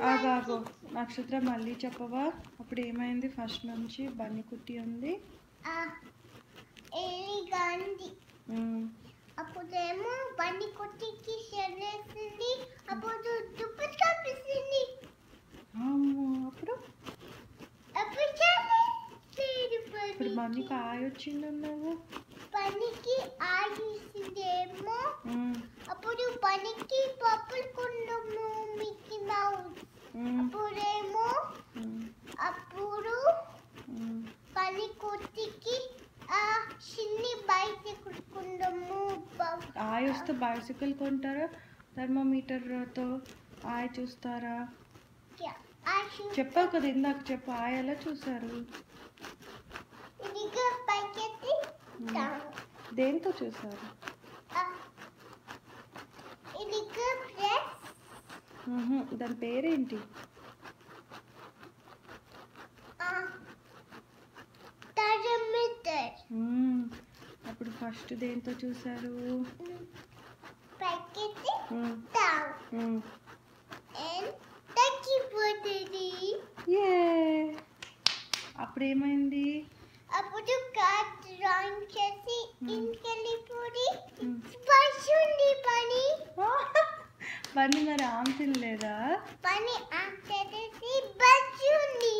ఆగాగో నక్షత్రం మళ్ళీ చెప్పవా? అప్పుడు ఏమైంది? ఫస్ట్ నుంచి బన్నీ కుట్టి ఉంది, అప్పుడేమో బన్నీ కుట్టికి షెల్లేసింది, అప్పుడు దుప్పటి కప్పేసింది. అప్పుడు ఇప్పుడు బన్నీకి ఆయ వచ్చింది అన్నావు. బన్నీకి ఆయుసిందేమో, అప్పుడు బన్నీకి పప్పులు కొండము మిక్కీ మౌస్. అప్పుడేమో అప్పుడు బన్నీ కుట్టికి చిన్ని బైసికల్ కొండము. ఆయ వస్తే బైసికల్ కొంటారా? థర్మోమీటర్తో ఆయ చూస్తారా? చెప్పావు కదా ఇందాక, చెప్పు ఆయ ఎలా చూసారు? దేంతో చూసారు? దాని పేరేంటి? అప్పుడు ఫస్ట్ దేంతో చూసారు? అప్పుడు ఏమైంది? అప్పుడు కార్డ్ డ్రాయింగ్ చేసి ఇంకెళ్ళిపోయి పశుంది పని. పని మరి ఆమె తినలేదా? పని ఆమె చేసి బజ్జుంది.